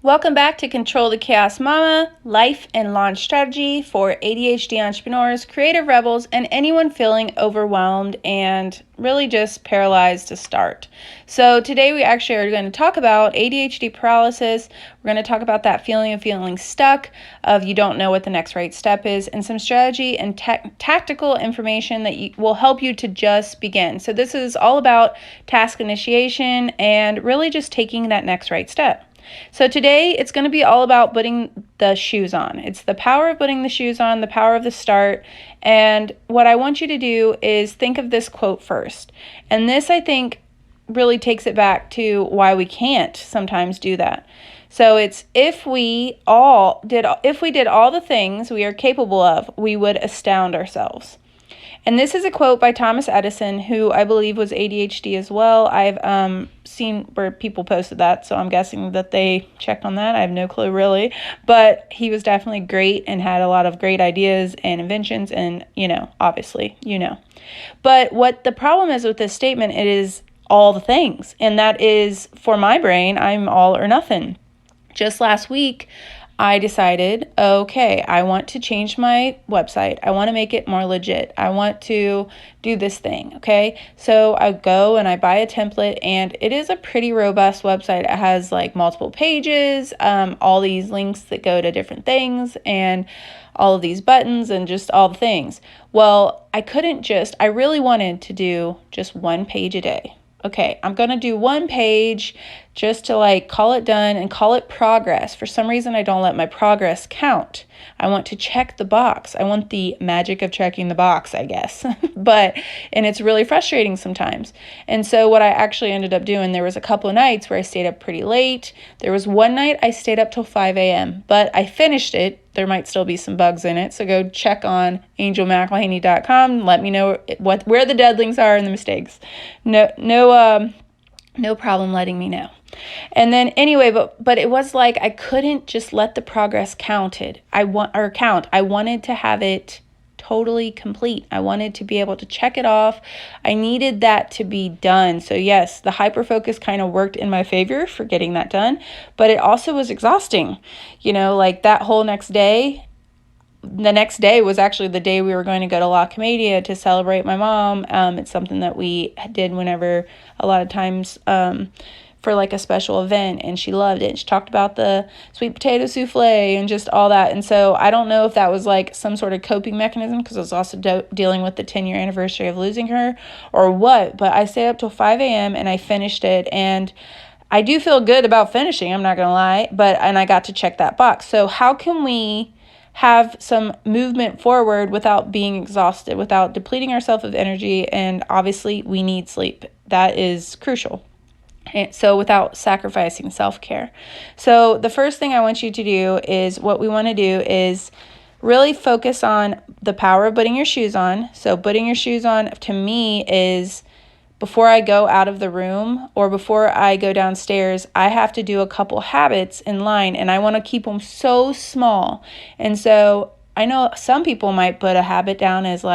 Welcome back to Control the Chaos Mama, life and launch strategy for ADHD entrepreneurs, creative rebels, and anyone feeling overwhelmed and really just paralyzed to start. So today we actually are going to talk about ADHD paralysis. We're going to talk about that feeling of feeling stuck, of you don't know what the next right step is, and some strategy and tactical information that will help you to just begin. So this is all about task initiation and really just taking that next right step. So today it's going to be all about putting the shoes on. It's the power of putting the shoes on, the power of the start. And what I want you to do is think of this quote first. And this, I think, really takes it back to why we can't sometimes do that. So it's if we did all the things we are capable of, we would astound ourselves. And this is a quote by Thomas Edison, who I believe was ADHD as well. I've seen where people posted that, so I'm guessing that they checked on that. I have no clue really. But he was definitely great and had a lot of great ideas and inventions and, obviously. But what the problem is with this statement, it is all the things. And that is, for my brain, I'm all or nothing. Just last week, I decided, okay, I want to change my website. I want to make it more legit. I want to do this thing, okay? So I go and I buy a template, and it is a pretty robust website. It has like multiple pages, all these links that go to different things, and all of these buttons and just all the things. Well, I really wanted to do just one page a day. Okay, I'm going to do one page just to call it done and call it progress. For some reason, I don't let my progress count. I want to check the box. I want the magic of checking the box, I guess. And it's really frustrating sometimes. And so what I actually ended up doing, there was a couple of nights where I stayed up pretty late. There was one night I stayed up till 5 a.m., but I finished it. There might still be some bugs in it, so go check on angelmcilhaney.com. Let me know where the deadlings are and the mistakes. No problem letting me know. And then anyway, but it was like I couldn't just let the progress count. I wanted to have it totally complete. I wanted to be able to check it off. I needed that to be done. So yes, the hyper-focus kind of worked in my favor for getting that done, but it also was exhausting. That whole next day. The next day was actually the day we were going to go to La Comedia to celebrate my mom. It's something that we did whenever, a lot of times, for a special event, and she loved it. She talked about the sweet potato souffle and just all that. And so I don't know if that was some sort of coping mechanism, because I was also dealing with the 10-year anniversary of losing her, or what, but I stayed up till 5 a.m. and I finished it, and I do feel good about finishing, I'm not going to lie, and I got to check that box. So how can we have some movement forward without being exhausted, without depleting ourselves of energy? And obviously we need sleep. That is crucial. And so without sacrificing self-care. So the first thing I want you to do is, what we want to do is really focus on the power of putting your shoes on. So putting your shoes on to me is, before I go out of the room or before I go downstairs, I have to do a couple habits in line, and I want to keep them so small. And so I know some people might put a habit down as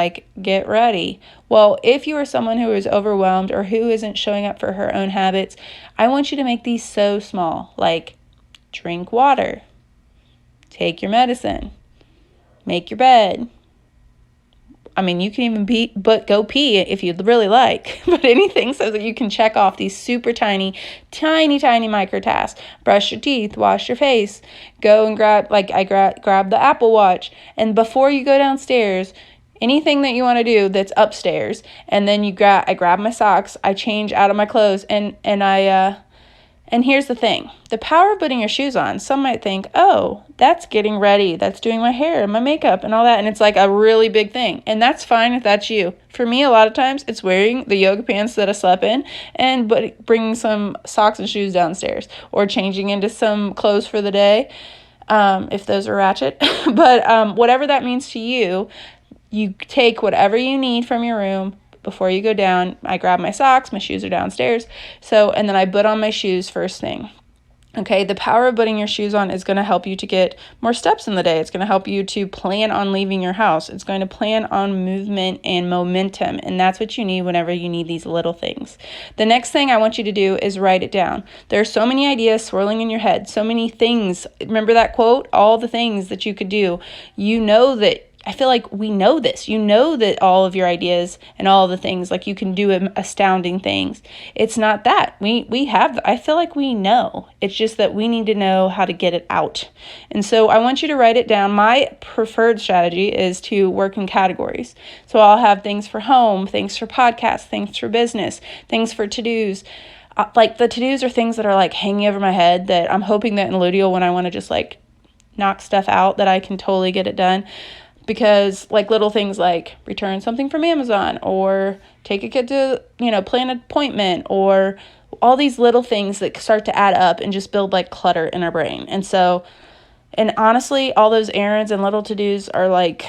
get ready. Well, if you are someone who is overwhelmed or who isn't showing up for her own habits, I want you to make these so small, drink water, take your medicine, make your bed. I mean, you can even go pee if you'd really like, but anything so that you can check off these super tiny micro tasks. Brush your teeth, wash your face, go and grab the Apple Watch. And before you go downstairs, anything that you want to do that's upstairs, and then I grab my socks, I change out of my clothes, and here's the thing, the power of putting your shoes on. Some might think, oh, that's getting ready, that's doing my hair and my makeup and all that, and it's a really big thing, and that's fine if that's you. For me, a lot of times it's wearing the yoga pants that I slept in but bringing some socks and shoes downstairs, or changing into some clothes for the day, if those are ratchet. But whatever that means to you, you take whatever you need from your room. Before you go down, I grab my socks, my shoes are downstairs. And then I put on my shoes first thing. Okay, the power of putting your shoes on is going to help you to get more steps in the day. It's going to help you to plan on leaving your house. It's going to plan on movement and momentum, and that's what you need whenever you need these little things. The next thing I want you to do is write it down. There are so many ideas swirling in your head, so many things. Remember that quote? All the things that you could do. You know that. I feel like we know this. You know that all of your ideas and all of the things, like you can do astounding things. It's not that. We have, I feel like we know. It's just that we need to know how to get it out. And so I want you to write it down. My preferred strategy is to work in categories. So I'll have things for home, things for podcasts, things for business, things for to-dos. Like the to-dos are things that are like hanging over my head that I'm hoping that in Ludio, when I want to just like knock stuff out, that I can totally get it done. Because like little things like return something from Amazon or take a kid to, plan an appointment, or all these little things that start to add up and just build like clutter in our brain. And honestly, all those errands and little to-dos are like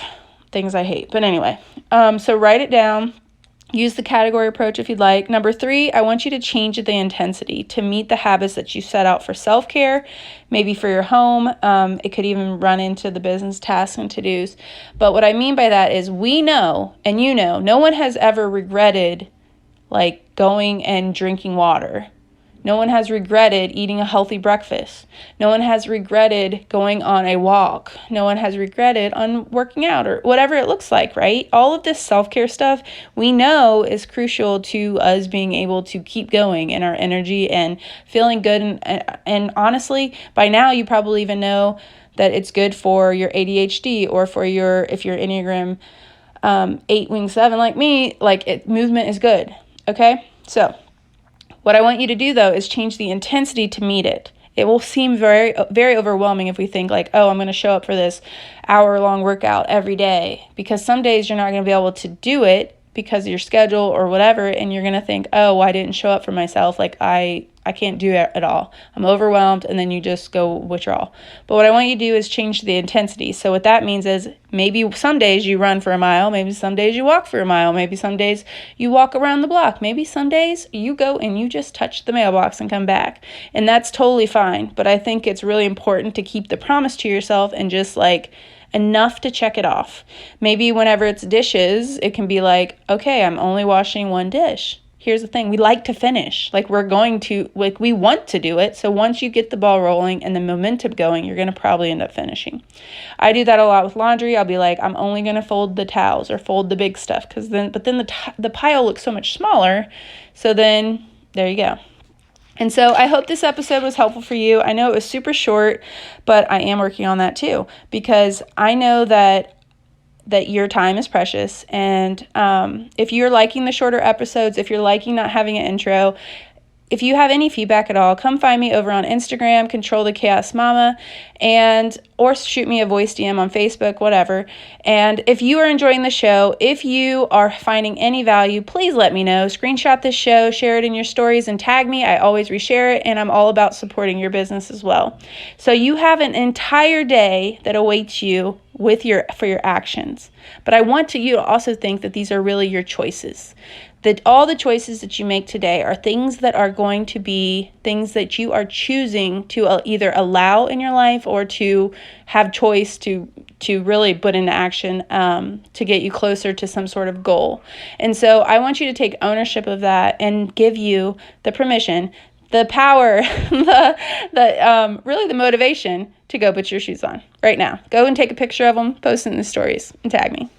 things I hate. But anyway, so write it down. Use the category approach if you'd like. Number 3, I want you to change the intensity to meet the habits that you set out for self-care, maybe for your home. It could even run into the business tasks and to-dos. But what I mean by that is we know, and no one has ever regretted like going and drinking water. No one has regretted eating a healthy breakfast. No one has regretted going on a walk. No one has regretted on working out or whatever it looks like, right? All of this self-care stuff we know is crucial to us being able to keep going in our energy and feeling good. And honestly, by now you probably even know that it's good for your ADHD or for if you're Enneagram 8 wing 7 like me, movement is good. Okay? So what I want you to do, though, is change the intensity to meet it. It will seem very, very overwhelming if we think like, oh, I'm going to show up for this hour-long workout every day. Because some days you're not going to be able to do it because of your schedule or whatever, and you're going to think, oh, well, I didn't show up for myself. Like, I can't do it at all. I'm overwhelmed, and then you just go withdrawal. But what I want you to do is change the intensity. So what that means is maybe some days you run for a mile, maybe some days you walk for a mile, maybe some days you walk around the block, maybe some days you go and you just touch the mailbox and come back. And that's totally fine. But I think it's really important to keep the promise to yourself and just like enough to check it off. Maybe whenever it's dishes, it can be like, okay, I'm only washing one dish. Here's the thing, we like to finish. We want to do it. So once you get the ball rolling and the momentum going, you're going to probably end up finishing. I do that a lot with laundry. I'll be like, I'm only going to fold the towels or fold the big stuff but then the pile looks so much smaller. So then there you go. And so I hope this episode was helpful for you. I know it was super short, but I am working on that too, because I know that your time is precious. And if you're liking the shorter episodes, if you're liking not having an intro, if you have any feedback at all, come find me over on Instagram, Control the Chaos Mama, or shoot me a voice DM on Facebook, whatever. And if you are enjoying the show, if you are finding any value, please let me know. Screenshot this show, share it in your stories, and tag me. I always reshare it, and I'm all about supporting your business as well. So you have an entire day that awaits you for your actions. But I want you to also think that these are really your choices. That all the choices that you make today are things that are going to be things that you are choosing to either allow in your life or to have choice to really put into action to get you closer to some sort of goal. And so I want you to take ownership of that and give you the permission, the power, really the motivation to go put your shoes on right now. Go and take a picture of them, post it in the stories, and tag me.